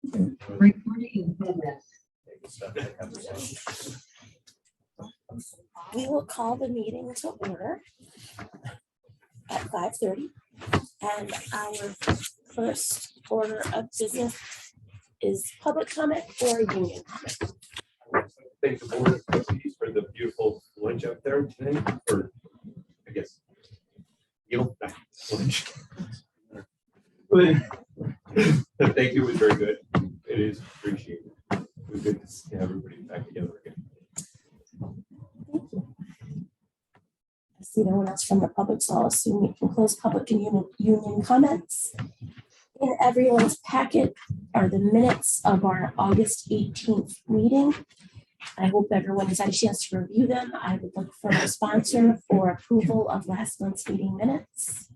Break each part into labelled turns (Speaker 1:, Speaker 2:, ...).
Speaker 1: Recording in progress.
Speaker 2: We will call the meeting to order at 5:30. And our first order of business is public comment or union comment.
Speaker 3: Thank the board of trustees for the beautiful lunch up there today, or I guess lunch. But thank you, it was very good. It is appreciated. It was good to see everybody back together again.
Speaker 2: Thank you. I see no one else from the public, so I'll assume we can close public and union comments. In everyone's packet are the minutes of our August 18th meeting. I hope everyone has had a chance to review them. I would look for a sponsor for approval of last month's meeting minutes.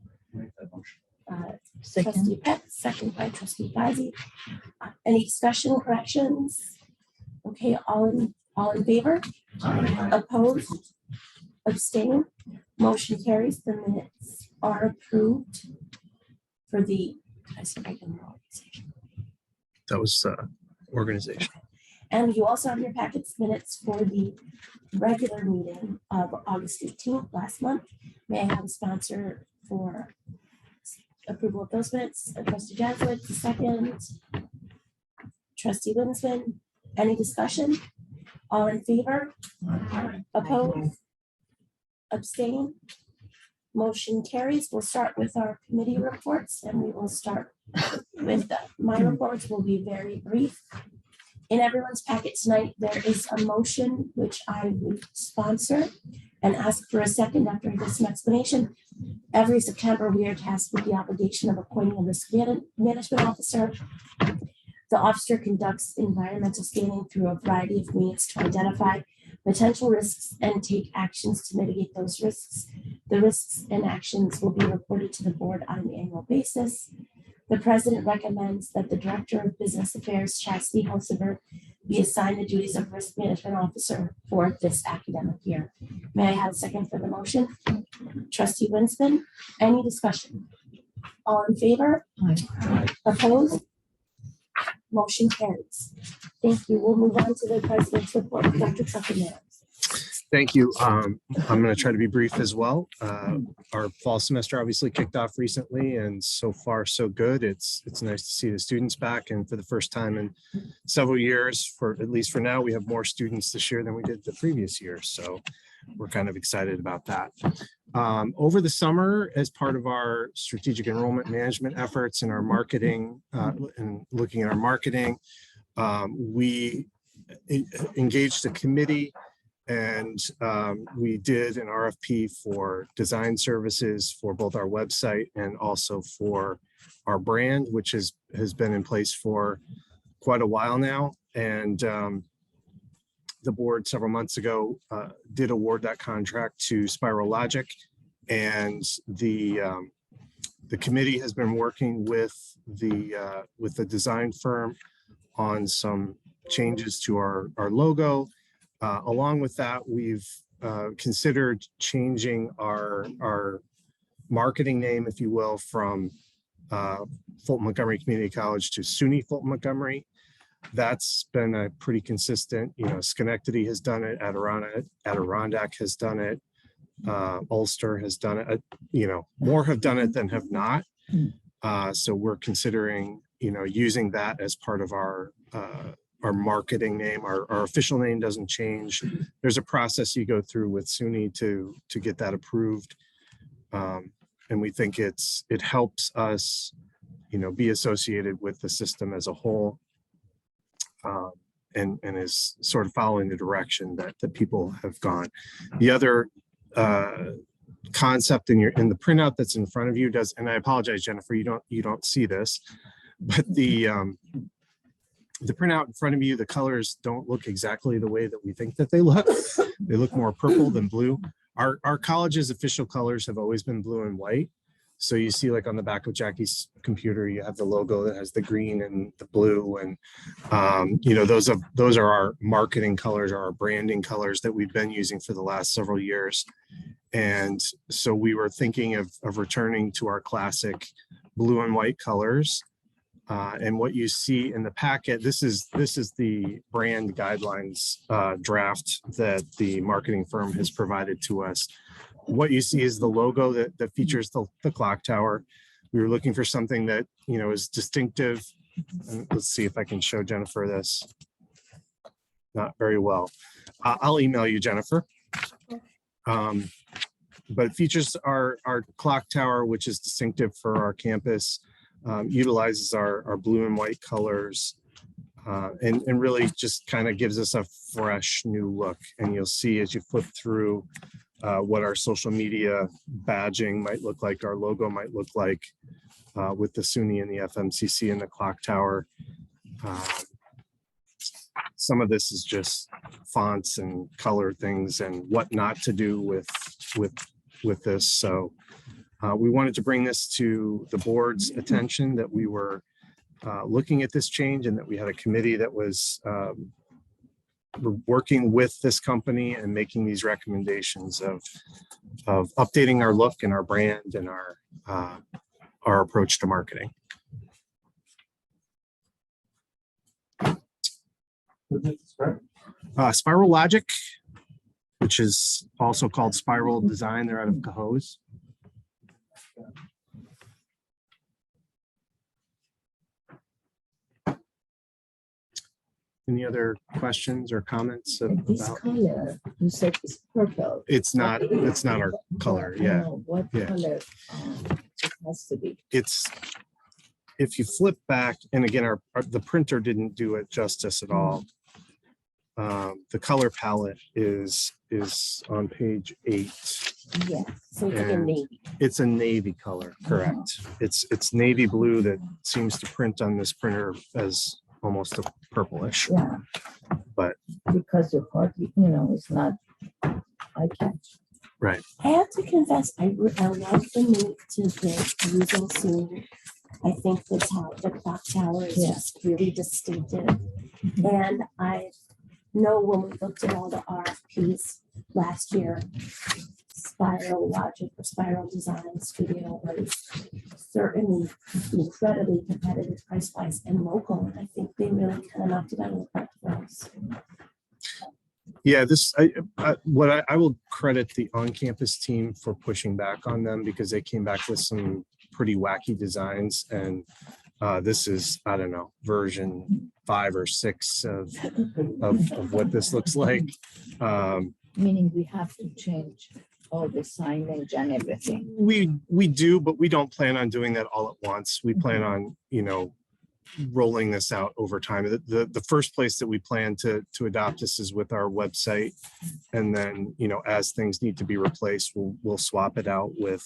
Speaker 2: Trustee Peck, second by Trustee Bazzi. Any discussion, corrections? Okay, all in favor? Opposed? Abstain? Motion carries. The minutes are approved for the, I said regular organization.
Speaker 4: That was organization.
Speaker 2: And you also have your packets minutes for the regular meeting of August 15th last month. May I have a sponsor for approval of those minutes? Trustee Jesuit, the second. Trustee Winsman, any discussion? All in favor? Opposed? Abstain? Motion carries. We'll start with our committee reports, and we will start with my reports will be very brief. In everyone's packet tonight, there is a motion which I would sponsor and ask for a second after this explanation. Every September, we are tasked with the obligation of appointing a risk management officer. The officer conducts environmental scanning through a variety of means to identify potential risks and take actions to mitigate those risks. The risks and actions will be reported to the board on an annual basis. The president recommends that the director of business affairs, Trustee, be assigned the duties of risk management officer for this academic year. May I have a second for the motion? Trustee Winsman, any discussion? All in favor?
Speaker 1: Aye.
Speaker 2: Opposed? Motion carries. Thank you. We'll move on to the president's report. Dr. Trustees.
Speaker 4: Thank you. I'm going to try to be brief as well. Our fall semester obviously kicked off recently, and so far so good. It's nice to see the students back, and for the first time in several years, for at least for now, we have more students this year than we did the previous year. So we're kind of excited about that. Over the summer, as part of our strategic enrollment management efforts and our marketing and looking at our marketing, we engaged a committee. And we did an RFP for design services for both our website and also for our brand, which has been in place for quite a while now. And the board several months ago did award that contract to Spiral Logic, and the committee has been working with the design firm on some changes to our logo. Along with that, we've considered changing our marketing name, if you will, from Fulton-Montgomery Community College to SUNY Fulton-Montgomery. That's been a pretty consistent, Schenectady has done it, Adirondack has done it, Ulster has done it, more have done it than have not. So we're considering, using that as part of our marketing name. Our official name doesn't change. There's a process you go through with SUNY to get that approved. And we think it helps us, be associated with the system as a whole, and is sort of following the direction that people have gone. The other concept in the printout that's in front of you does, and I apologize, Jennifer, you don't see this, but the printout in front of you, the colors don't look exactly the way that we think that they look. They look more purple than blue. Our college's official colors have always been blue and white. So you see, like on the back of Jackie's computer, you have the logo that has the green and the blue, and those are our marketing colors, or our branding colors that we've been using for the last several years. And so we were thinking of returning to our classic blue and white colors. And what you see in the packet, this is the brand guidelines draft that the marketing firm has provided to us. What you see is the logo that features the clock tower. We were looking for something that, you know, is distinctive. And let's see if I can show Jennifer this. Not very well. I'll email you, Jennifer. But it features our clock tower, which is distinctive for our campus, utilizes our blue and white colors, and really just kind of gives us a fresh new look. And you'll see as you flip through what our social media badging might look like, our logo might look like, with the SUNY and the FMCC and the clock tower. Some of this is just fonts and color things and what not to do with this. So we wanted to bring this to the board's attention, that we were looking at this change and that we had a committee that was working with this company and making these recommendations of updating our look and our brand and our approach to marketing. Spiral Logic, which is also called Spiral Design. They're out of Cohoes. Any other questions or comments
Speaker 1: And this
Speaker 4: about?
Speaker 1: color, you said it's purple.
Speaker 4: It's not our color.
Speaker 1: I
Speaker 4: Yeah,
Speaker 1: know what
Speaker 4: Yeah.
Speaker 1: color it has to be.
Speaker 4: it's, if you flip back, and again, the printer didn't do it justice at all. The color palette is on page 8.
Speaker 1: Yeah,
Speaker 2: So it's like a
Speaker 4: And
Speaker 2: navy.
Speaker 4: It's a navy color, correct? It's navy blue that seems to print on this printer as almost a purplish.
Speaker 1: yeah.
Speaker 4: But-
Speaker 1: because your party, you know, it's not eye catch.
Speaker 4: Right.
Speaker 2: I have to confess, I love the move to the using soon. I think the clock tower is
Speaker 1: Yeah.
Speaker 2: just really distinctive. And I know when we looked at all the RFPs last year, Spiral Logic or Spiral Design Studio was certainly incredibly competitive price-wise and local. And I think they really kind of knocked it out of the park for us.
Speaker 4: Yeah, I will credit the on-campus team for pushing back on them, because they came back with some pretty wacky designs, and this is, I don't know, version 5 or 6 of what this looks like.
Speaker 1: Meaning we have to change all the signage and everything.
Speaker 4: We do, but we don't plan on doing that all at once. We plan on, you know, rolling this out over time. The first place that we plan to adopt this is with our website. And then, you know, as things need to be replaced, we'll swap it out with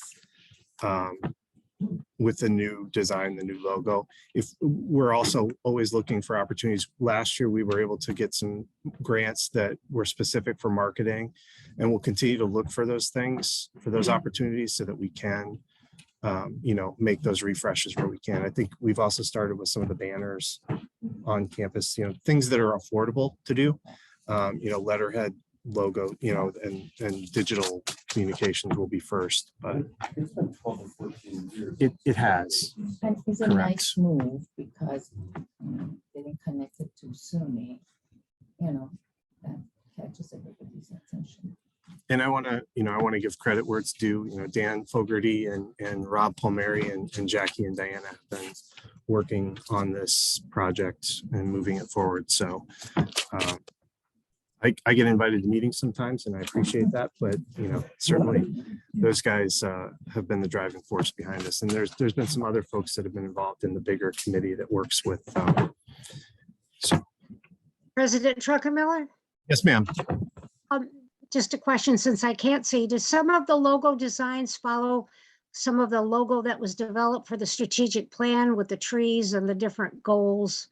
Speaker 4: the new design, the new logo. If we're also always looking for opportunities. Last year, we were able to get some grants that were specific for marketing, and we'll continue to look for those things, for those opportunities, so that we can, you know, make those refreshes where we can. I think we've also started with some of the banners on campus, you know, things that are affordable to do, you know, letterhead, logo, you know, and digital communications will be first, but
Speaker 3: It's been 12 or 14 years.
Speaker 4: it has.
Speaker 1: And it's a
Speaker 4: Correct.
Speaker 1: nice move because getting connected to SUNY, you know, that catches everybody's attention.
Speaker 4: And I want to give credit where it's due. You know, Dan Fogarty and Rob Palmieri and Jackie and Diana have been working on this project and moving it forward. So I get invited to meetings sometimes, and I appreciate that. But, you know, certainly those guys have been the driving force behind this. And there's been some other folks that have been involved in the bigger committee that works with. So,
Speaker 5: President Druckenmiller,
Speaker 4: yes, ma'am.
Speaker 5: just a question, since I can't see, does some of the logo designs follow some of the logo that was developed for the strategic plan with the trees and the different goals?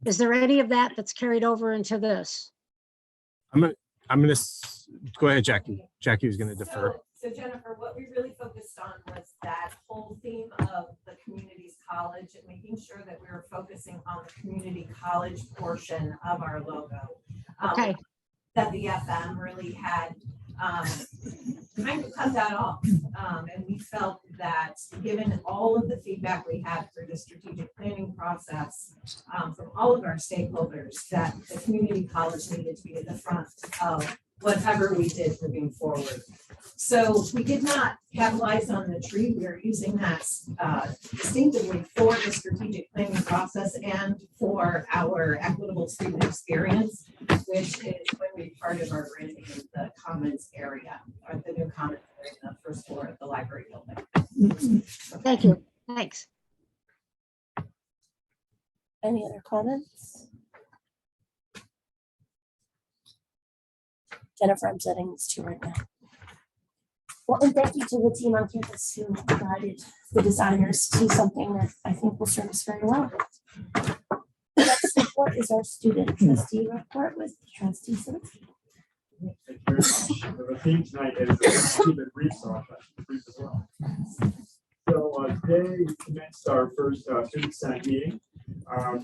Speaker 5: Is there any of that that's carried over into this?
Speaker 4: I'm gonna go ahead, Jackie. Jackie was gonna defer.
Speaker 6: So Jennifer, what we really focused on was that whole theme of the community's college and making sure that we were focusing on the community college portion of our logo.
Speaker 5: Okay.
Speaker 6: That the FM really had kind of cut that off. And we felt that given all of the feedback we had through the strategic planning process from all of our stakeholders, that the community college needed to be at the front of whatever we did moving forward. So we did not capitalize on the tree. We are using that distinctively for the strategic planning process and for our equitable student experience, which is going to be part of our branding in the commons area, or the new commons area in the first floor of the library building.
Speaker 5: Thank you. Thanks.
Speaker 2: Any other comments? Jennifer, I'm setting this to right now. Well, and thank you to the team on campus who guided the designers to something that I think will serve us very well. The next report is our student trustee report with Trustee.
Speaker 7: Thank you very much. The theme tonight is keep it brief, so I'll try to be brief as well. So today we commenced our first student senate meeting.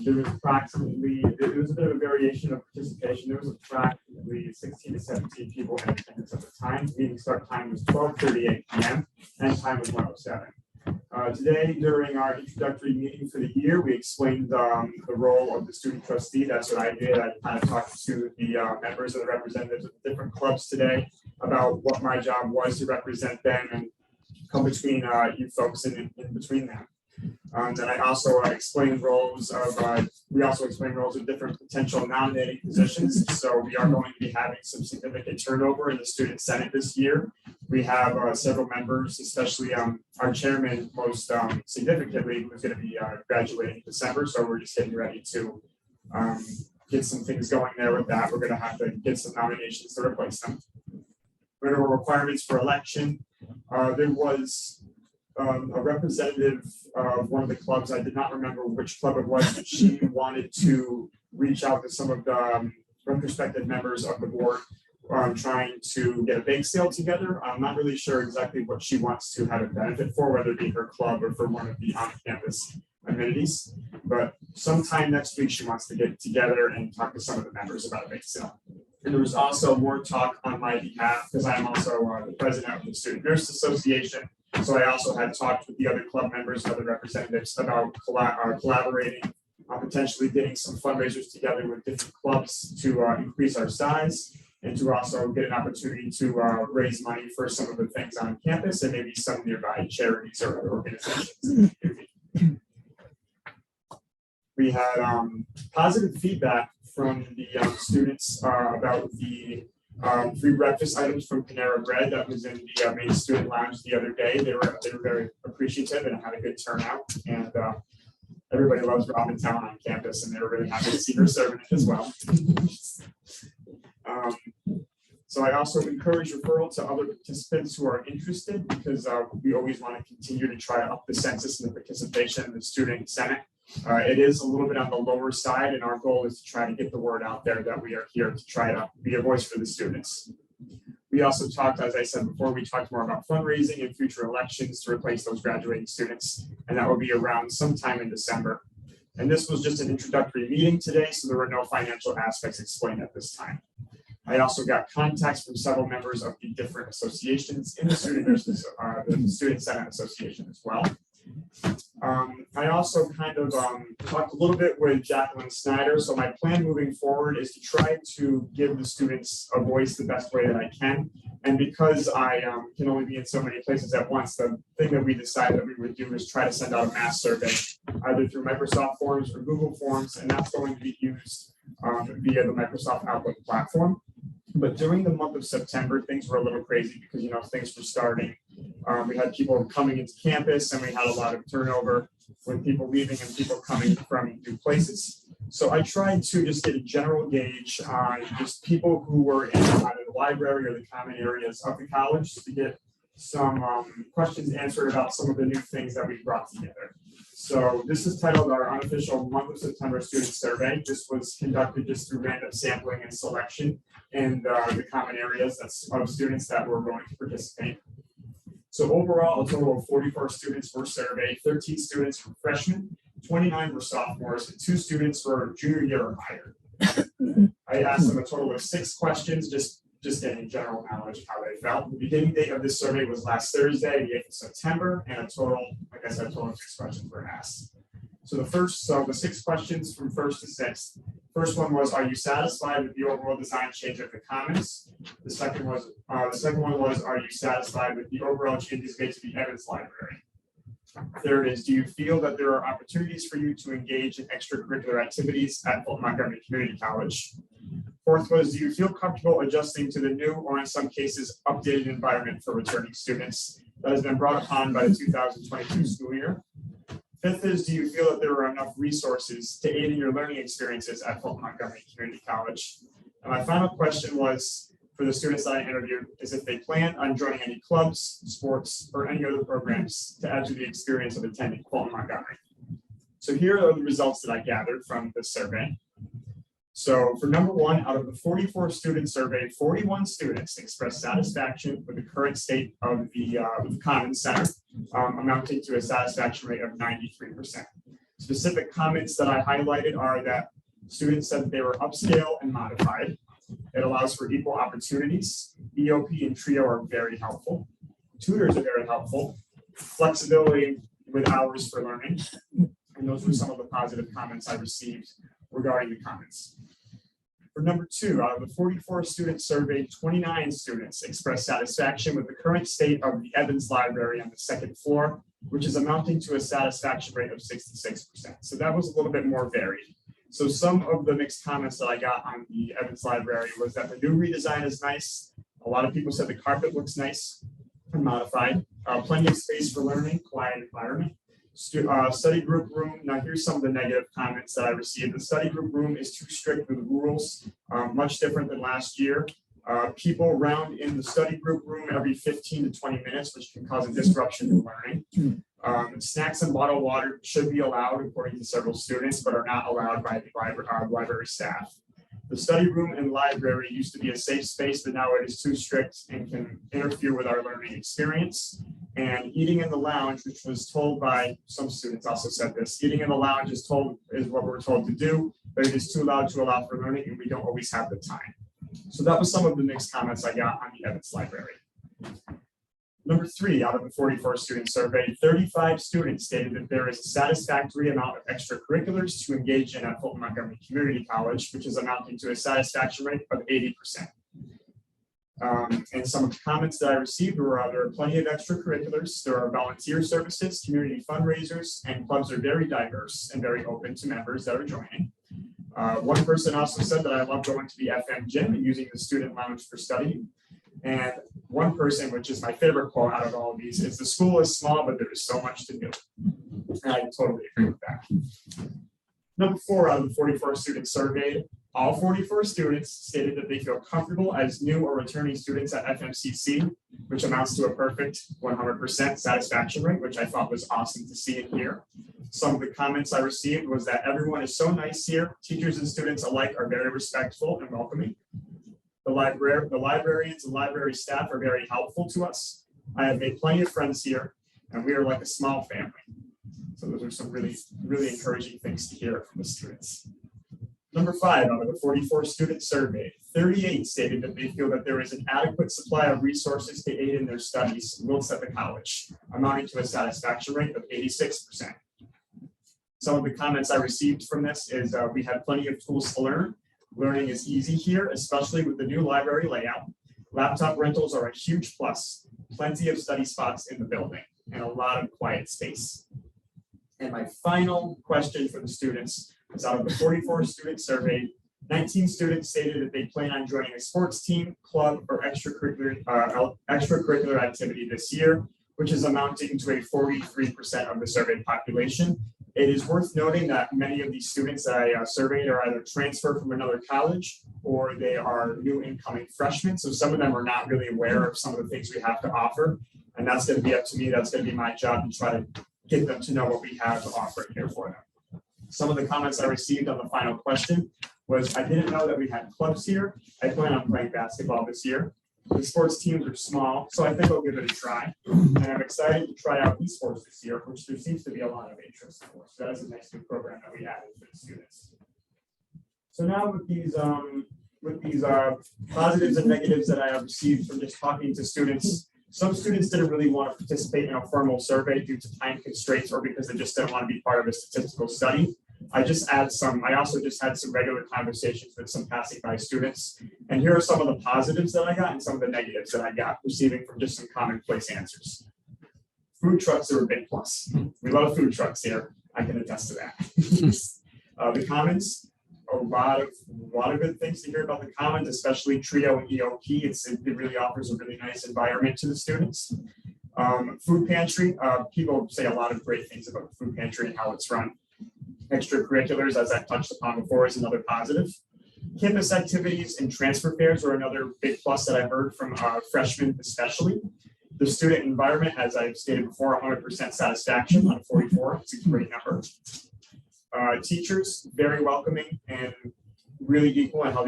Speaker 7: There was approximately, it was a bit of a variation of participation. There was approximately 16 to 17 people in attendance at the time. Meeting start time was 12:38 p.m. and time was 1:07. Today, during our introductory meeting for the year, we explained the role of the student trustee. That's what I did. I kind of talked to the members and the representatives of the different clubs today about what my job was to represent them and come between you folks and in between them. Then I also explained roles of, we also explained roles of different potential nominating positions. So we are going to be having some significant turnover in the student senate this year. We have several members, especially our chairman, most significantly, who's going to be graduating in December. So we're just getting ready to get some things going there with that. We're going to have to get some nominations to replace them. There were requirements for election. There was a representative of one of the clubs, I did not remember which club it was, but she wanted to reach out to some of the prospective members of the board trying to get a bake sale together. I'm not really sure exactly what she wants to have a benefit for, whether it be her club or for one of the on-campus amenities. But sometime next week, she wants to get together and talk to some of the members about a bake sale. And there was also more talk on my behalf, because I'm also the president of the Student Nurse Association. So I also had talked with the other club members and other representatives about collaborating, potentially getting some fundraisers together with different clubs to increase our size and to also get an opportunity to raise money for some of the things on campus and maybe some nearby charities or other organizations. We had positive feedback from the students about the free breakfast items from Panera Bread that was in the main student lounge the other day. They were very appreciative and had a good turnout. And everybody loves Robintown on campus, and they were really happy to see her serving it as well. So I also encourage referral to other participants who are interested, because we always want to continue to try to up the census and the participation in the student senate. It is a little bit on the lower side, and our goal is to try to get the word out there that we are here to try to be a voice for the students. We also talked, as I said before, we talked more about fundraising and future elections to replace those graduating students, and that will be around sometime in December. And this was just an introductory meeting today, so there were no financial aspects explained at this time. I also got contacts from several members of the different associations in the the Student Senate Association as well. I also kind of talked a little bit with Jacqueline Snyder. So my plan moving forward is to try to give the students a voice the best way that I can. And because I can only be in so many places at once, the thing that we decided that we would do is try to send out a mass survey, either through Microsoft Forms or Google Forms, and that's going to be used via the Microsoft Outlook platform. But during the month of September, things were a little crazy because, you know, things were starting. We had people coming into campus, and we had a lot of turnover with people leaving and people coming from new places. So I tried to just get a general gauge on just people who were in either the library or the common areas of the college to get some questions answered about some of the new things that we brought together. So this is titled our Unofficial Month of September Student Survey. This was conducted just through random sampling and selection in the common areas of students that were going to participate. So overall, a total of 44 students were surveyed. 13 students were freshmen, 29 were sophomores, and 2 students were junior year or higher. I asked them a total of 6 questions, just just getting general knowledge of how they felt. The beginning date of this survey was last Thursday, the 8th of September, and a total, like I said, a total of 6 questions were asked. So the 6 questions from first to sixth. First one was, are you satisfied with the overall design change of the Commons? The second one was, are you satisfied with the overall changes made to the Evans Library? Third is, do you feel that there are opportunities for you to engage in extracurricular activities at Fulton-Montgomery Community College? Fourth was, do you feel comfortable adjusting to the new, or in some cases, updated environment for returning students that has been brought upon by the 2022 school year? Fifth is, do you feel that there are enough resources to aid in your learning experiences at Fulton-Montgomery Community College? And my final question was, for the students that I interviewed, is if they plan on joining any clubs, sports, or any other programs to add to the experience of attending Fulton-Montgomery. So here are the results that I gathered from this survey. So for number one, out of the 44 students surveyed, 41 students expressed satisfaction with the current state of the Commons Center, amounting to a satisfaction rate of 93%. Specific comments that I highlighted are that students said that they were upscale and modified. It allows for equal opportunities. EOP and TRIO are very helpful. Tutors are very helpful. Flexibility with hours for learning. And those were some of the positive comments I received regarding the Commons. For number two, out of the 44 students surveyed, 29 students expressed satisfaction with the current state of the Evans Library on the second floor, which is amounting to a satisfaction rate of 66%. So that was a little bit more varied. So some of the mixed comments that I got on the Evans Library was that the new redesign is nice. A lot of people said the carpet looks nice and modified. Plenty of space for learning, quiet environment. Study group room. Now here's some of the negative comments that I received. The study group room is too strict with the rules, much different than last year. People round in the study group room every 15 to 20 minutes, which can cause a disruption in learning. Snacks and bottled water should be allowed according to several students, but are not allowed by the library staff. The study room and library used to be a safe space, but now it is too strict and can interfere with our learning experience. And eating in the lounge, which was told by some students also said this, eating in the lounge is what we're told to do, but it is too loud to allow for learning and we don't always have the time. So that was some of the mixed comments I got on the Evans Library. Number three, out of the 44 students surveyed, 35 students stated that there is a satisfactory amount of extracurriculars to engage in at Fulton-Montgomery Community College, which is amounting to a satisfaction rate of 80%. And some of the comments that I received were there are plenty of extracurriculars, there are volunteer services, community fundraisers, and clubs are very diverse and very open to members that are joining. One person also said that I love going to the FM gym and using the student lounge for studying. And one person, which is my favorite quote out of all of these, is the school is small, but there is so much to do. And I totally agree with that. Number four, out of the 44 students surveyed, all 44 students stated that they feel comfortable as new or returning students at FMCC, which amounts to a perfect 100% satisfaction rate, which I thought was awesome to see and hear. Some of the comments I received was that everyone is so nice here. Teachers and students alike are very respectful and welcoming. The librarians and library staff are very helpful to us. I have made plenty of friends here, and we are like a small family. So those are some really, really encouraging things to hear from the students. Number five, out of the 44 students surveyed, 38 stated that they feel that there is an adequate supply of resources to aid in their studies whilst at the college, amounting to a satisfaction rate of 86%. Some of the comments I received from this is we have plenty of tools to learn. Learning is easy here, especially with the new library layout. Laptop rentals are a huge plus. Plenty of study spots in the building and a lot of quiet space. And my final question for the students was out of the 44 students surveyed, 19 students stated that they plan on joining a sports team, club, or extracurricular activity this year, which is amounting to a 43% of the surveyed population. It is worth noting that many of these students that I surveyed are either transferred from another college or they are new incoming freshmen. So some of them are not really aware of some of the things we have to offer. And that's going to be up to me. That's going to be my job to try to get them to know what we have to offer here for them. Some of the comments I received on the final question was, I didn't know that we had clubs here. I plan on playing basketball this year. The sports teams are small, so I think I'll give it a try. And I'm excited to try out esports this year, which there seems to be a lot of interest for. So that is a nice new program that we added for the students. So now with with these positives and negatives that I have received from just talking to students. Some students didn't really want to participate in a formal survey due to time constraints or because they just didn't want to be part of a statistical study. I also just had some regular conversations with some passing by students. And here are some of the positives that I got and some of the negatives that I got receiving from just some commonplace answers. Food trucks are a big plus. We love food trucks here. I can attest to that. The Commons, a lot of good things to hear about the Commons, especially Trio and EOP. It really offers a really nice environment to the students. Food pantry, people say a lot of great things about the food pantry and how it's run. Extracurriculars, as I've touched upon before, is another positive. Campus activities and transfer fairs are another big plus that I heard from freshmen especially. The student environment, as I've stated before, 100% satisfaction out of 44. It's a great number. Teachers, very welcoming and really equal in how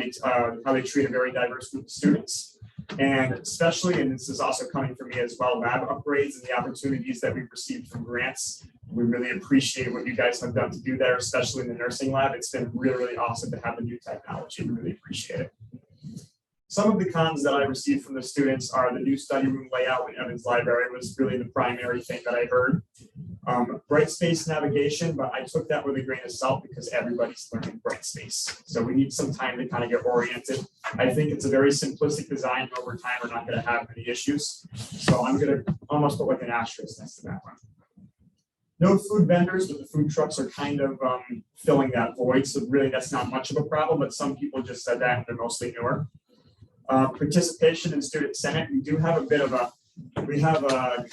Speaker 7: they treat a very diverse group of students. And especially, and this is also coming from me as well, lab upgrades and the opportunities that we've received from grants. We really appreciate what you guys have done to do there, especially in the nursing lab. It's been really, really awesome to have the new technology. We really appreciate it. Some of the cons that I received from the students are the new study room layout in Evans Library was really the primary thing that I heard. Bright space navigation, but I took that with a grain of salt because everybody's learning bright space. So we need some time to kind of get oriented. I think it's a very simplistic design, and over time we're not going to have any issues. So I'm going to almost put like an asterisk next to that one. No food vendors, but the food trucks are kind of filling that void. So really that's not much of a problem, but some people just said that and they're mostly newer. Participation in student senate, we do have a bit of a kind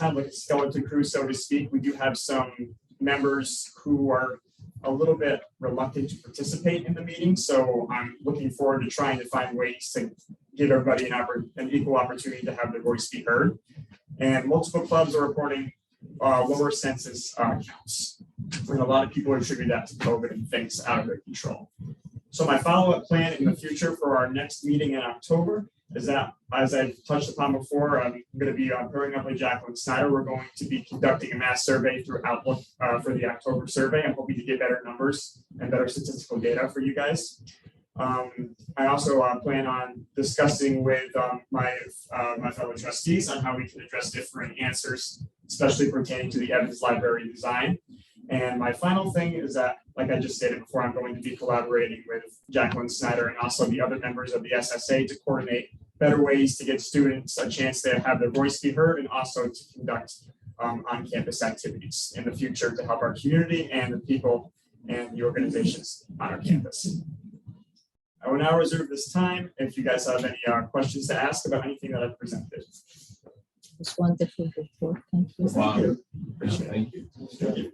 Speaker 7: of like a skeleton crew, so to speak. We do have some members who are a little bit reluctant to participate in the meeting. So I'm looking forward to trying to find ways to give everybody an equal opportunity to have their voice be heard. And multiple clubs are reporting lower census counts. And a lot of people attribute that to COVID and things out of their control. So my follow-up plan in the future for our next meeting in October is that, as I've touched upon before, I'm going to be pairing up with Jacqueline Snyder. We're going to be conducting a mass survey through Outlook for the October survey. I'm hoping to get better numbers and better statistical data for you guys. I also plan on discussing with my fellow trustees on how we can address different answers, especially pertaining to the Evans Library design. And my final thing is that, like I just stated before, I'm going to be collaborating with Jacqueline Snyder and also the other members of the SSA to coordinate better ways to give students a chance to have their voice be heard and also to conduct on-campus activities in the future to help our community and the people and the organizations on our campus. I will now reserve this time if you guys have any questions to ask about anything that I've presented.
Speaker 1: It's wonderful report. Thank you.
Speaker 3: Wow. Thank you.
Speaker 7: Thank you.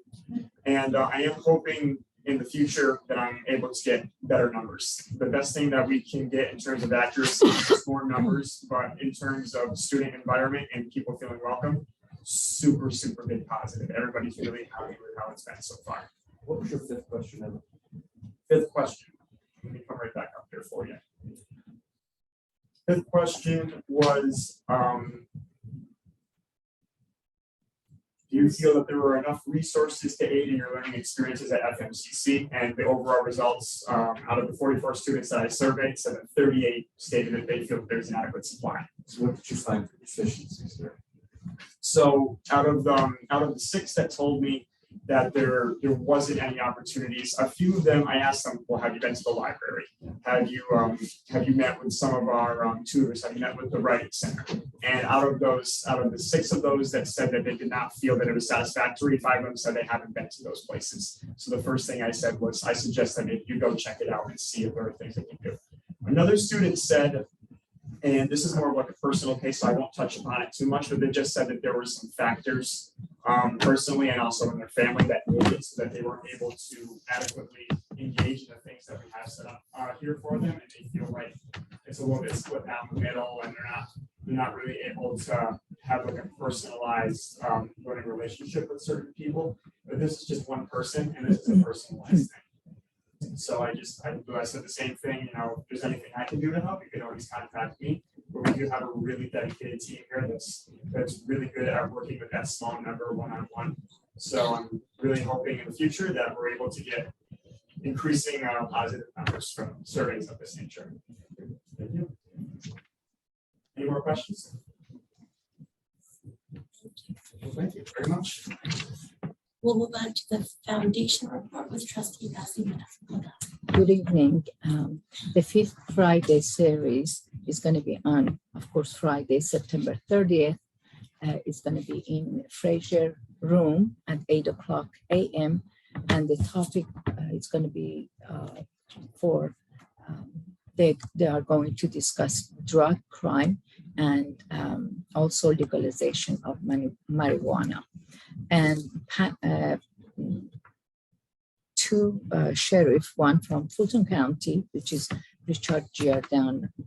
Speaker 7: And I am hoping in the future that I'm able to get better numbers. The best thing that we can get in terms of accuracy is more numbers, but in terms of student environment and people feeling welcome, super, super big positive. Everybody's really happy with how it's been so far.
Speaker 3: What was your fifth question, Emma?
Speaker 7: Fifth question. Let me come right back up there for you. Fifth question was, do you feel that there were enough resources to aid in your learning experiences at FMCC? And the overall results out of the 44 students that I surveyed said that 38 stated that they feel that there's an adequate supply.
Speaker 3: So what did you find for deficiencies there?
Speaker 7: So out of the 6 that told me that there wasn't any opportunities, a few of them I asked them, well, have you been to the library? Have you met with some of our tutors? Have you met with the writing center? And out of the 6 of those that said that they did not feel that it was satisfactory, 5 of them said they haven't been to those places. So the first thing I said was, I suggest that maybe you go check it out and see if there are things they can do. Another student said, and this is more of like a personal case, so I won't touch upon it too much, but they just said that there were some factors personally and also in their family that made it so that they weren't able to adequately engage in the things that we have set up here for them, and they feel like it's a little bit split down the middle, and they're not really able to have like a personalized learning relationship with certain people. But this is just one person, and this is a personalized thing. So I said the same thing, you know, if there's anything I can do to help, you can always contact me. But we do have a really dedicated team here that's really good at working with that small number one-on-one. So I'm really hoping in the future that we're able to get increasing positive numbers from surveys of this nature. Thank you. Any more questions? Well, thank you very much.
Speaker 2: We'll move on to the foundation report with trustee Bassina.
Speaker 1: Good evening. The fifth Friday series is going to be on, of course, Friday, September 30th. It's going to be in Fraser Room at 8:00 a.m. And the topic is going to be they are going to discuss drug crime and also legalization of marijuana. And two sheriff, one from Fulton County, which is Richard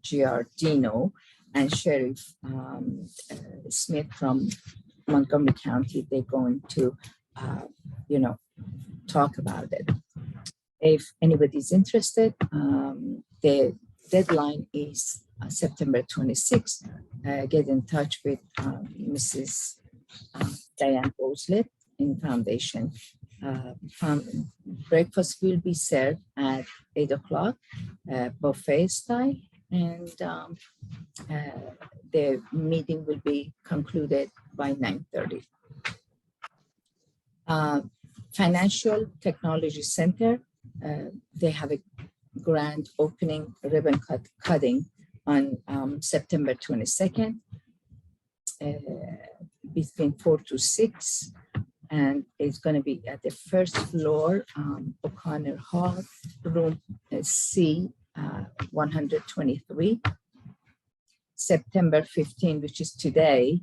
Speaker 1: Giardino, and Sheriff Smith from Montgomery County. They're going to, talk about it. If anybody's interested, the deadline is September 26th. Get in touch with Mrs. Diane Boslett in Foundation. Breakfast will be served at 8:00, buffet style, and the meeting will be concluded by 9:30. Financial Technology Center, they have a grand opening ribbon cutting on September 22nd between 4 to 6. And it's going to be at the first floor, O'Connor Hall, room C 123. September 15, which is today,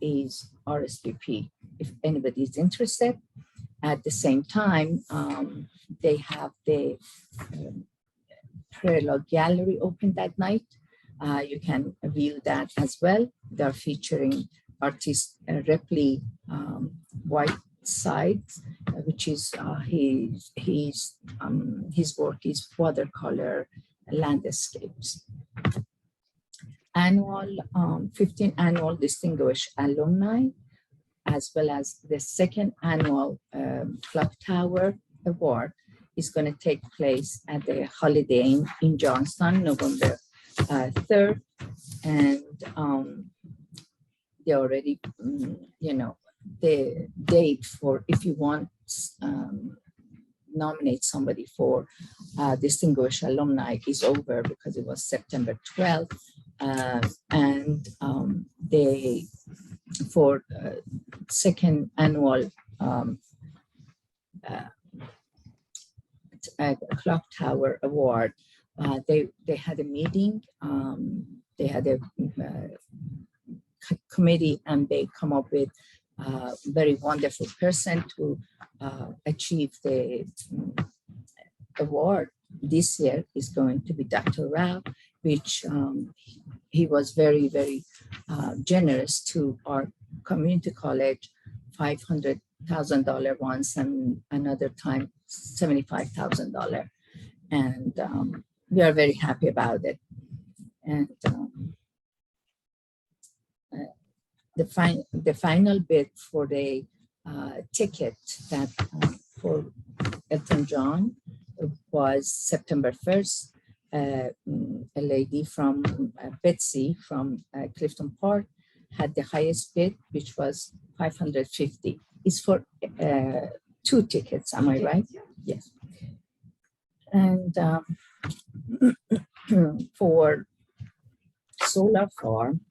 Speaker 1: is RSVP. If anybody is interested. At the same time, they have the Prayer Log Gallery open that night. You can view that as well. They're featuring artist Ripley Whitesides, which is his work is watercolor landscapes. Annual 15th annual distinguished alumni, as well as the second annual Clock Tower Award is going to take place at the Holiday Inn in Johnstown, November 3rd. And they already, the date for if you want nominate somebody for distinguished alumni is over because it was September 12th. And they for second annual Clock Tower Award, they had a meeting. They had a committee, and they come up with a very wonderful person to achieve the award. This year is going to be Dr. Rao, which he was very, very generous to our community college, $500,000 once, and another time $75,000. And we are very happy about it. And the final bid for the ticket that for Elton John was September 1st. A lady from Betsy from Clifton Park had the highest bid, which was $550. It's for 2 tickets, am I right? Yes. And for solar farm,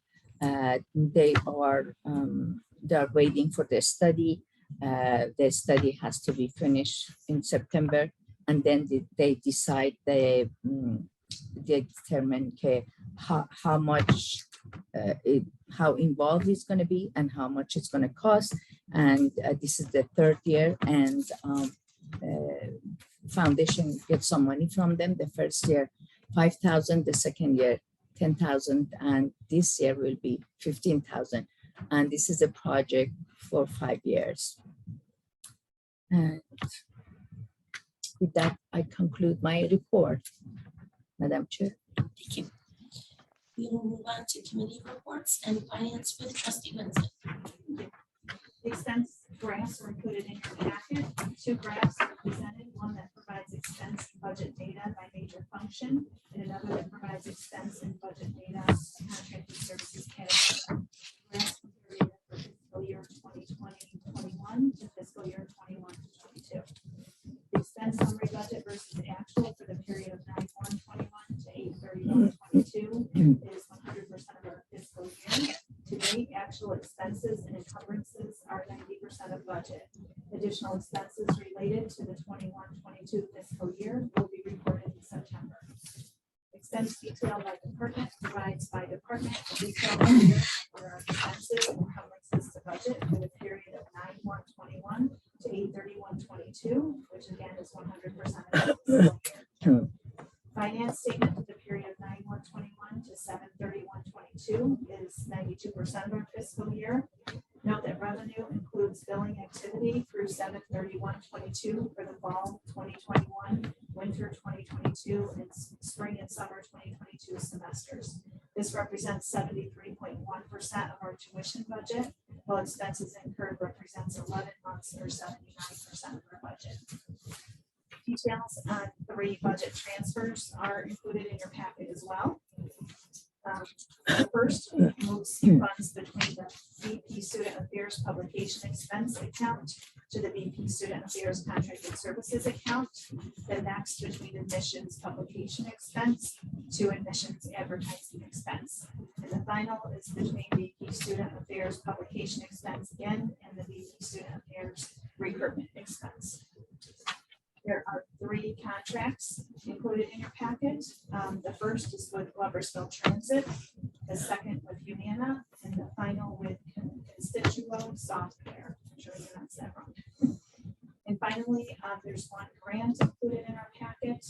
Speaker 1: they are waiting for the study. The study has to be finished in September, and then they decide they determine how much how involved it's going to be and how much it's going to cost. And this is the 3rd year, and foundation gets some money from them. The first year, $5,000. The second year, $10,000, and this year will be $15,000. And this is a project for 5 years. And with that, I conclude my report, Madam Chair.
Speaker 2: Thank you. We will move on to committee reports and finance with trustee Winston.
Speaker 6: graphs were included in your packet. Two graphs are presented, one that provides expense and budget data by major function, and another that provides expense and budget data by contracted services category. Graphs compare data for fiscal year 2020-21 to fiscal year 21-22. The expense summary budget versus the actual for the period of 9/1/21 to 8/31/22 is 100% of our fiscal year. To date, actual expenses and encumbrances are 90% of budget. Additional expenses related to the 21-22 fiscal year will be reported in September. Expense detail by department provides by department a detailed figure for our expenses and encumbrances to budget for the period of 9/1/21 to 8/31/22, which again is 100% of the fiscal year. Finance statement for the period of 9/1/21 to 7/31/22 is 92% of our fiscal year. Note that revenue includes billing activity through 7/31/22 for the fall 2021, winter 2022, and spring and summer 2022 semesters. This represents 73.1% of our tuition budget, while expenses incurred represents 11 months or 79% of our budget. Details on 3 budget transfers are included in your packet as well. First, moves funds between the BP Student Affairs Publication Expense account to the BP Student Affairs Contracted Services account. The next between admissions publication expense to admissions advertising expense. And the final is between BP Student Affairs Publication Expense again and the BP Student Affairs Recruitment Expense. There are 3 contracts included in your packet. The first is with Gloversville Transit, the second with Humana, and the final with Constituo Software. I'm sure you pronounced that wrong. And finally, there's 1 grant included in our packet.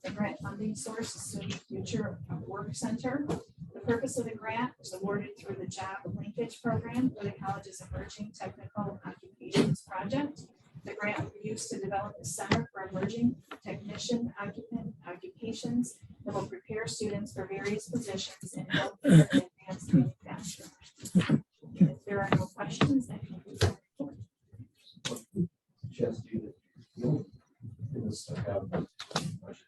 Speaker 6: The grant funding source is SUNY Future Work Center. The purpose of the grant was awarded through the Job Linkage Program for the college's Emerging Technical Occupations Project. The grant will be used to develop a center for emerging technician occupations that will prepare students for various positions in healthcare and advanced manufacturing. If there are no questions, that concludes the report.
Speaker 8: Just do the only thing that stuck out about the budget.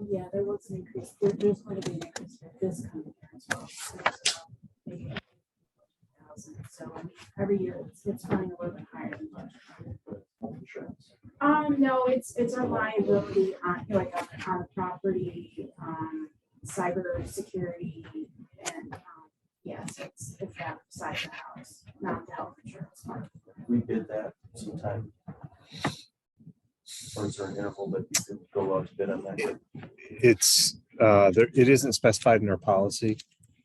Speaker 9: Yeah, there was an increase. There's going to be an increase for this coming year as well. So there's maybe 8,000. So I mean, every year it's running a little bit higher than budget. No, it's our liability on like on the property, cyber security, and yes, it's that side of the house, not the health insurance part.
Speaker 8: We did that sometime. Or is there an interval that you could go out to bid on that?
Speaker 4: It's there, it isn't specified in our policy.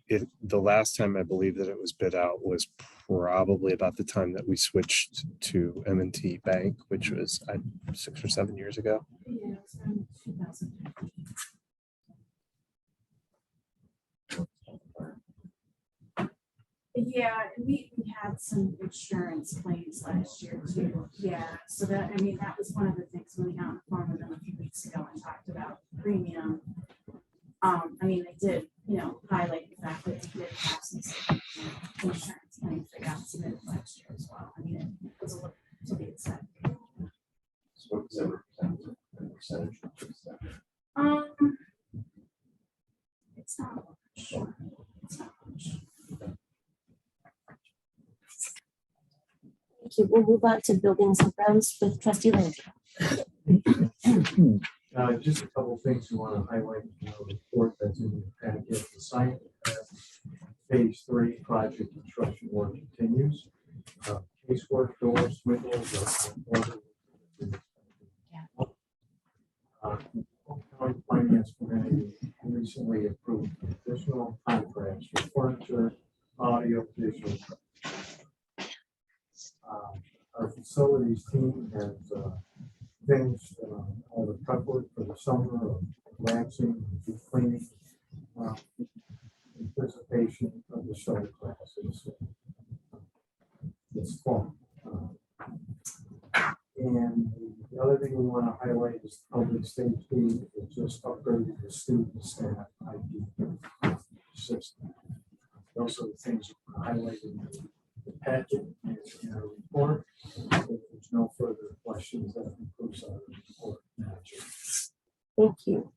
Speaker 4: The last time I believe that it was bid out was probably about the time that we switched to M&T Bank, which was 6 or 7 years ago.
Speaker 9: Yeah, it's from 2015. Yeah, and we had some insurance claims last year too. Yeah, so that, I mean, that was one of the things when we got on the phone with them a few weeks ago and talked about premium. I mean, they did, highlight the fact that we did have some insurance claims that got submitted last year as well. I mean, it was a little to be accepted.
Speaker 8: So what does that represent? The percentage?
Speaker 9: It's not much. It's not much.
Speaker 2: Thank you. We'll move on to buildings and grounds with Trustee Land.
Speaker 8: Just a couple of things we want to highlight in the report that's in the packet. The site phase 3 project construction work continues. Casework, doors, windows. County Finance Committee recently approved additional contracts for furniture, audio, visual. Our facilities team has finished all the prep work for the summer of waxing, deep cleaning, anticipation of the shuttle classes this fall. And we The other thing we want to highlight is public safety, and just upgrading the student staff ID system. Those are the things highlighted in the packet and in our report. If there's no further questions, that concludes our report.
Speaker 2: Thank you.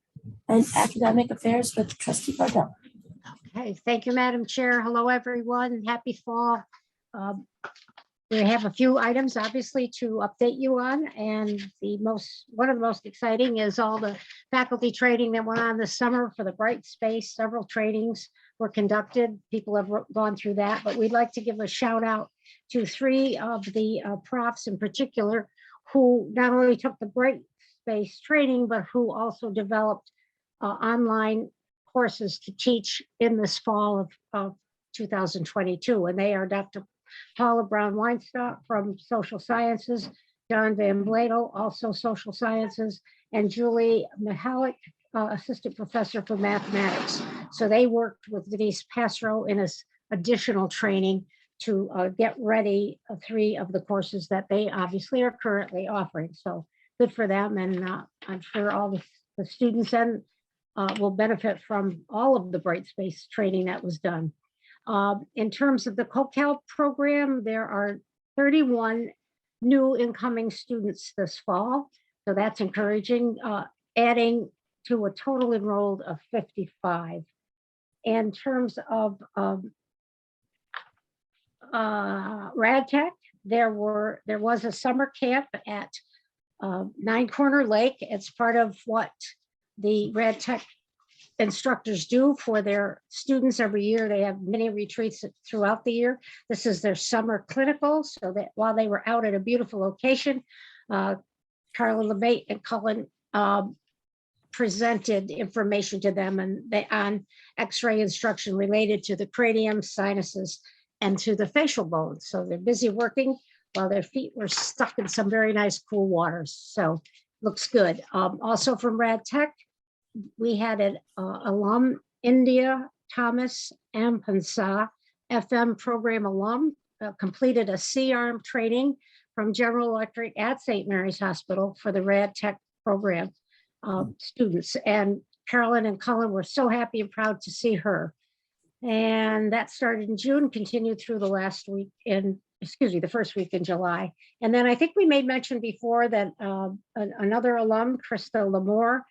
Speaker 2: And academic affairs with Trustee Bardell.
Speaker 5: Okay, thank you, Madam Chair. Hello, everyone. Happy fall. We have a few items, obviously, to update you on, and one of the most exciting is all the faculty training that went on this summer for the Bright Space. Several trainings were conducted. People have gone through that, but we'd like to give a shout out to 3 of the profs in particular who not only took the Bright Space training, but who also developed online courses to teach in this fall of 2022. And they are Dr. Paula Brown-Weinstock from Social Sciences, John Van Bladel, also Social Sciences, and Julie Mihalik, Assistant Professor for Mathematics. So they worked with Denise Passero in this additional training to get ready 3 of the courses that they obviously are currently offering. So good for them, and I'm sure all the students and will benefit from all of the Bright Space training that was done. In terms of the CoCal program, there are 31 new incoming students this fall. So that's encouraging, adding to a total enrolled of 55. In terms of RadTech, there was a summer camp at Nine Corner Lake. It's part of what the RadTech instructors do for their students every year. They have many retreats throughout the year. This is their summer clinical, so that while they were out at a beautiful location, Carla LeMay and Cullen presented information to them on X-ray instruction related to the cranium, sinuses, and to the facial bones. So they're busy working while their feet were stuck in some very nice cool waters. So looks good. Also from RadTech, we had an alum, India Thomas Ampansa, FM program alum, completed a C-arm training from General Electric at St. Mary's Hospital for the RadTech program students. And Carolyn and Cullen were so happy and proud to see her. And that started in June, continued through the the first week in July. And then I think we made mention before that another alum, Krista Lamore,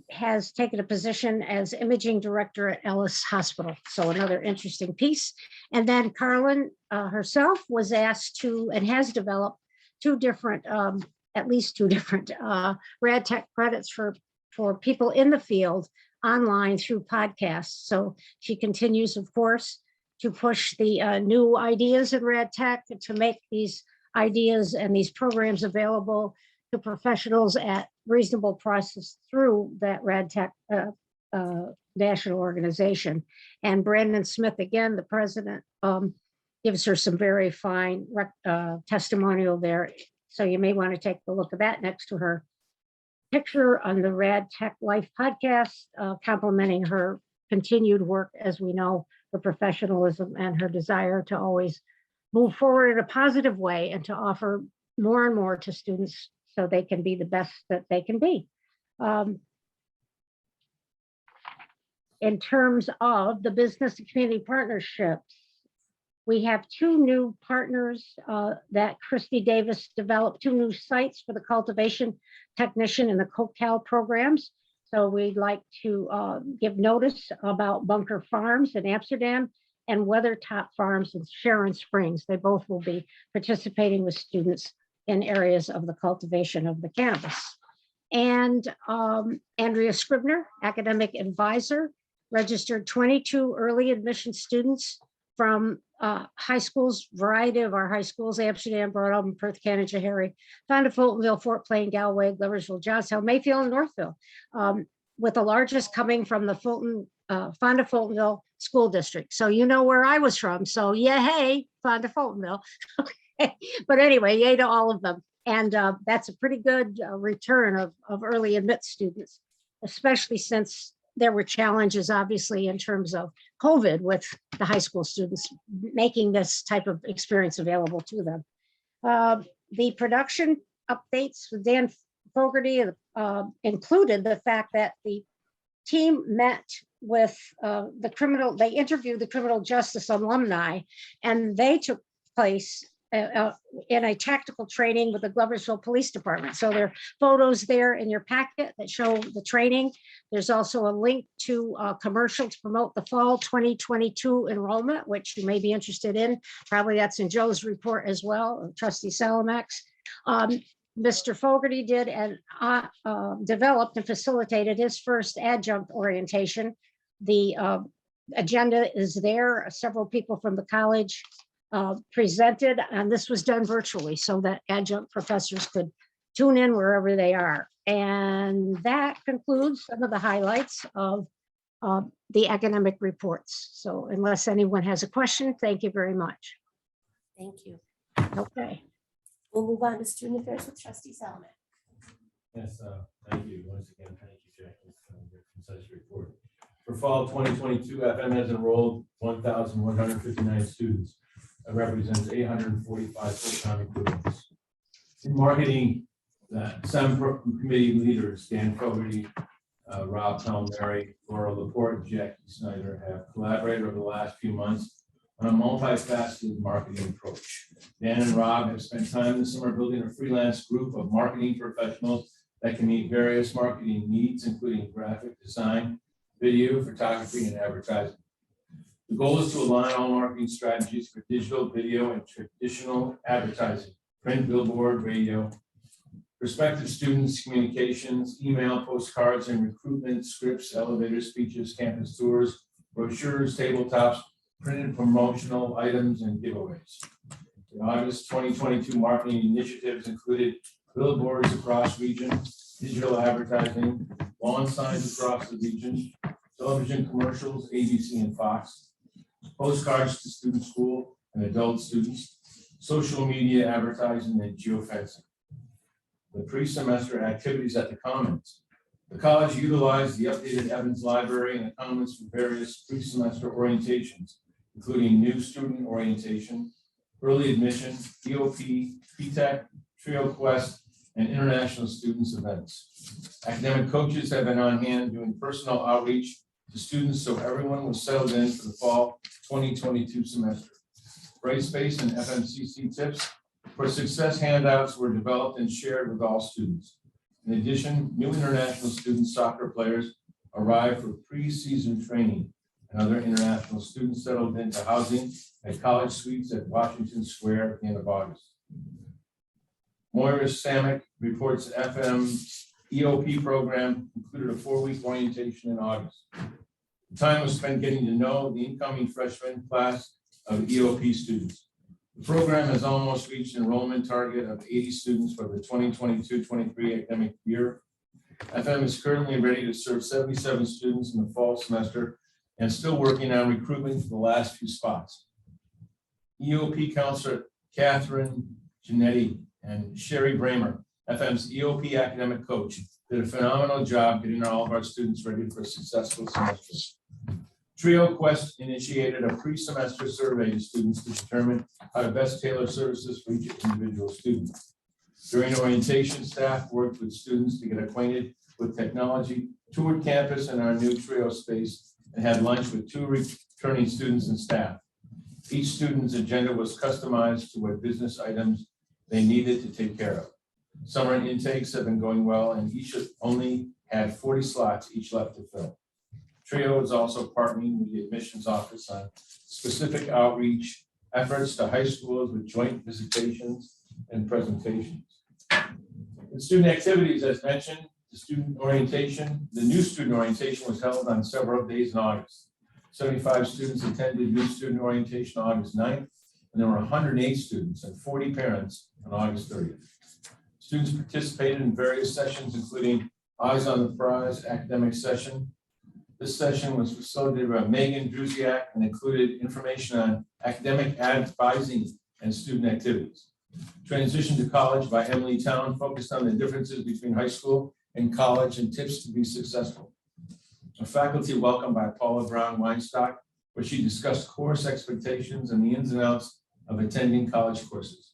Speaker 5: has taken a position as imaging director at Ellis Hospital. So another interesting piece. And then Carolyn herself was asked to, and has developed at least two different RadTech credits for people in the field online through podcasts. So she continues, of course, to push the new ideas in RadTech to make these ideas and these programs available to professionals at reasonable prices through that RadTech national organization. And Brandon Smith, again, the president, gives her some very fine testimonial there. So you may want to take a look at that next to her picture on the RadTech Life podcast, complimenting her continued work, as we know, her professionalism and her desire to always move forward in a positive way and to offer more and more to students so they can be the best that they can be. In terms of the business and community partnerships, we have 2 new partners that Christy Davis developed, 2 new sites for the cultivation technician and the CoCal programs. So we'd like to give notice about Bunker Farms in Amsterdam and Weathertop Farms in Sharon Springs. They both will be participating with students in areas of the cultivation of the cannabis. And Andrea Scribner, academic advisor, registered 22 early admission students from high schools, variety of our high schools, Amsterdam, Broad Albion, Perth, Canada, Harry, Fonda, Fultonville, Fort Plain, Galway, Gloversville, Johnstown, Mayfield, and Northville, with the largest coming from the Fonda Fultonville School District. So you know where I was from. So yeah, hey, Fonda Fultonville. But anyway, yay to all of them. And that's a pretty good return of early admit students, especially since there were challenges, obviously, in terms of COVID with the high school students making this type of experience available to them. The production updates with Dan Fogarty included the fact that the team met with they interviewed the criminal justice alumni, and they took place in a tactical training with the Gloversville Police Department. So there are photos there in your packet that show the training. There's also a link to a commercial to promote the fall 2022 enrollment, which you may be interested in. Probably that's in Joe's report as well, Trustee Salamax. Mr. Fogarty did and developed and facilitated his first adjunct orientation. The agenda is there. Several people from the college presented, and this was done virtually so that adjunct professors could tune in wherever they are. And that concludes some of the highlights of the academic reports. So unless anyone has a question, thank you very much.
Speaker 2: Thank you.
Speaker 5: Okay.
Speaker 2: We'll move on to student affairs with Trustee Salamack.
Speaker 10: Yes, thank you. Once again, thank you, Jackie, for your concise report. For fall 2022, FM has enrolled 1,159 students. That represents 845 full-time equivalents. In marketing, some committee leaders, Dan Fogarty, Rob Palmieri, Laura Laporte, and Jackie Snyder, have collaborated over the last few months on a multifaceted marketing approach. Dan and Rob have spent time this summer building a freelance group of marketing professionals that can meet various marketing needs, including graphic design, video, photography, and advertising. The goal is to align all marketing strategies for digital, video, and traditional advertising, print, billboard, radio, prospective students, communications, email, postcards, and recruitment, scripts, elevator speeches, campus tours, brochures, tabletops, printed promotional items, and giveaways. The August 2022 marketing initiatives included billboards across region, digital advertising, lawn signs across the region, television commercials, ABC and Fox, postcards to student, school, and adult students, social media advertising, and geofencing. The pre-semester activities at the Commons. The college utilized the updated Evans Library and the Commons for various pre-semester orientations, including new student orientation, early admission, EOP, PTEC, Trio Quest, and international students events. Academic coaches have been on hand doing personal outreach to students so everyone was settled in for the fall 2022 semester. Brightspace and FMCC tips for success handouts were developed and shared with all students. In addition, new international student soccer players arrived for pre-season training, and other international students settled into housing at college suites at Washington Square at the end of August. Moira Samick reports FM EOP program included a 4-week orientation in August. The time was spent getting to know the incoming freshman class of EOP students. The program has almost reached an enrollment target of 80 students for the 2022-23 academic year. FM is currently ready to serve 77 students in the fall semester and still working on recruitment for the last few spots. EOP counselor Catherine Giannetti and Sherry Bramer, FM's EOP academic coach, did a phenomenal job getting all of our students ready for a successful semester. Trio Quest initiated a pre-semester survey to students to determine how to best tailor services for each individual student. During orientation, staff worked with students to get acquainted with technology, toured campus and our new Trio space, and had lunch with 2 returning students and staff. Each student's agenda was customized to what business items they needed to take care of. Summer intakes have been going well, and each only had 40 slots each left to fill. Trio is also partnering with the admissions office on specific outreach efforts to high schools with joint visitations and presentations. In student activities, as mentioned, the new student orientation was held on several days in August. 75 students attended new student orientation August 9th, and there were 108 students and 40 parents on August 30th. Students participated in various sessions, including Eyes on the Prize academic session. This session was facilitated by Megan Druziak and included information on academic advising and student activities. Transition to College by Emily Town focused on the differences between high school and college and tips to be successful. A faculty welcome by Paula Brown Weinstock, where she discussed course expectations and the ins and outs of attending college courses.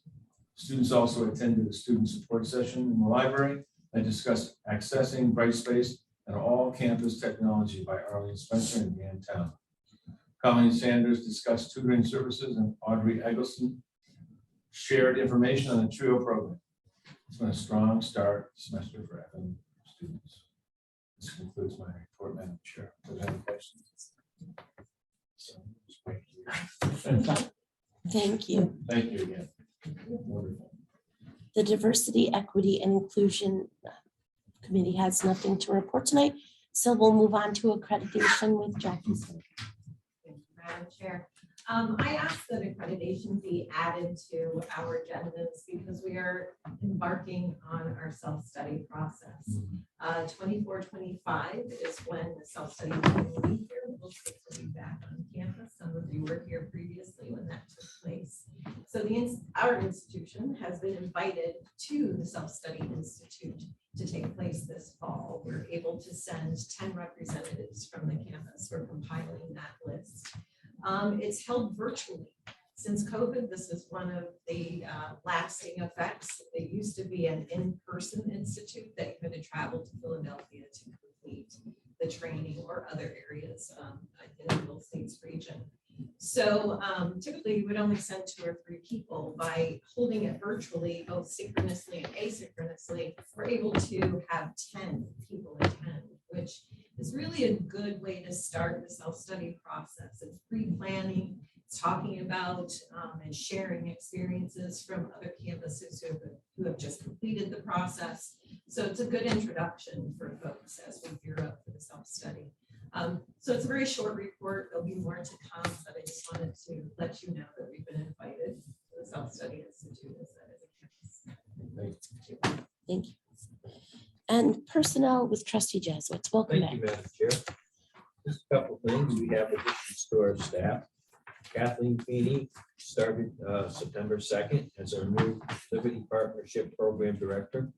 Speaker 10: Students also attended a student support session in the library and discussed accessing Brightspace and all campus technology by Arlene Spencer and Dan Town. Colleen Sanders discussed tutoring services, and Audrey Eggleston shared information on the TRIO program. It's been a strong start semester for FM students. This concludes my report, Madam Chair. Do you have any questions?
Speaker 2: Thank you.
Speaker 10: Thank you again. Wonderful.
Speaker 2: The Diversity, Equity, and Inclusion Committee has nothing to report tonight, so we'll move on to accreditation with Jackie.
Speaker 6: Thank you, Madam Chair. I asked that accreditation be added to our agendas because we are embarking on our self-study process. 24-25 is when the self-study meeting will be here. We'll be back on campus. Some of you were here previously when that took place. So our institution has been invited to the Self-Study Institute to take place this fall. We're able to send 10 representatives from the campus. We're compiling that list. It's held virtually. Since COVID, this is one of the lasting effects. It used to be an in-person institute that you had to travel to Philadelphia to complete the training or other areas in the Middle States region. So typically you would only send 2 or 3 people. By holding it virtually, both synchronously and asynchronously, we're able to have 10 people attend, which is really a good way to start the self-study process. It's pre-planning, it's talking about and sharing experiences from other campuses who have just completed the process. So it's a good introduction for folks as we gear up for the self-study. So it's a very short report. There'll be more to come, but I just wanted to let you know that we've been invited to the Self-Study Institute as a campus.
Speaker 2: Thank you. And personnel with Trustee Jesuits. Welcome
Speaker 11: Thank
Speaker 2: back.
Speaker 11: you, Madam Chair. Just a couple things. We have additions to our staff. Kathleen Feeney started September 2nd as our new Liberty Partnership Program Director.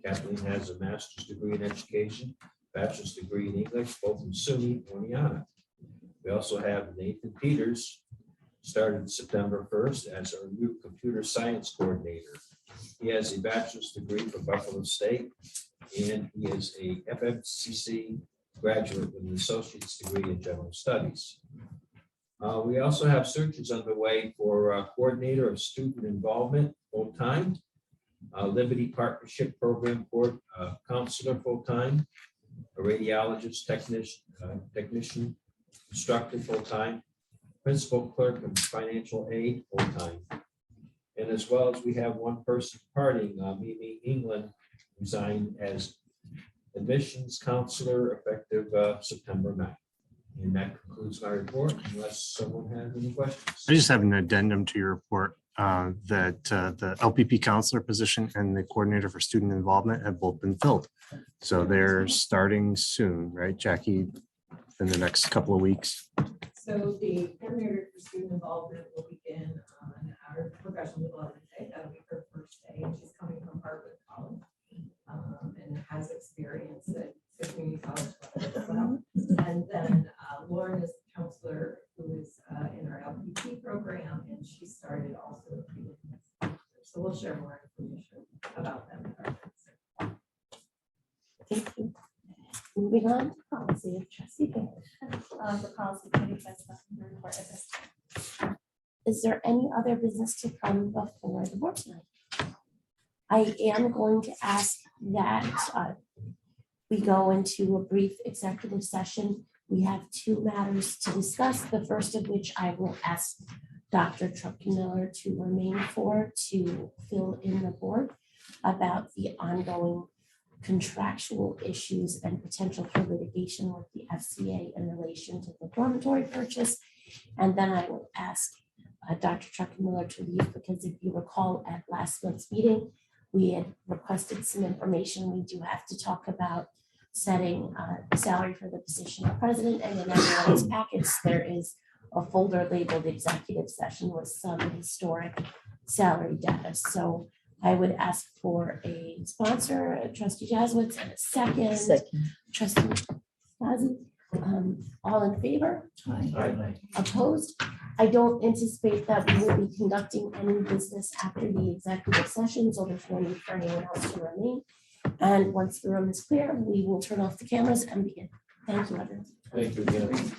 Speaker 11: Kathleen has a master's degree in education, bachelor's degree in English, both from SUNY Oneonta. We also have Nathan Peters, started September 1st as our new computer science coordinator. He has a bachelor's degree from Buffalo State, and he is a FMCC graduate with an associate's degree in general studies. We also have searches underway for coordinator of student involvement full-time, Liberty Partnership Program counselor full-time, a radiologist technician, instructor full-time, principal clerk and financial aid full-time. And as well as we have one person departing, Mimi England resigned as admissions counselor effective September 9th. And that concludes my report, unless someone has any questions.
Speaker 4: I just have an addendum to your report that the LPP counselor position and the coordinator for student involvement have both been filled. So they're starting soon, right, Jackie, in the next couple of weeks?
Speaker 6: So the coordinator for student involvement will begin on our professional development day. That'll be her first day, and she's coming from Harvard College and has experience at the community college level as well. And then Lauren is the counselor who is in our LPP program, and she started also. So we'll share more information about them with our counselor.
Speaker 2: Thank you. Moving on to policy of Trustee Baird.
Speaker 9: The policy committee has nothing to report at this time.
Speaker 2: Is there any other business to come before the board tonight? I am going to ask that we go into a brief executive session. We have 2 matters to discuss, the first of which I will ask Dr. Truckmiller to remain for to fill in the board about the ongoing contractual issues and potential for litigation with the FCA in relation to the dormitory purchase. And then I will ask Dr. Truckmiller to leave, because if you recall at last month's meeting, we had requested some information. We do have to talk about setting the salary for the position of president, and in everyone's packets, there is a folder labeled executive session with some historic salary data. So I would ask for a sponsor, Trustee Jesuits, and a second. Trustee Fuzzy. All in favor?
Speaker 1: Aye.
Speaker 2: Opposed? I don't anticipate that we will be conducting any business after the executive session, so there's no need for anyone else to remain. And once the room is clear, we will turn off the cameras and begin. Thank you, everyone.
Speaker 10: Thank you again.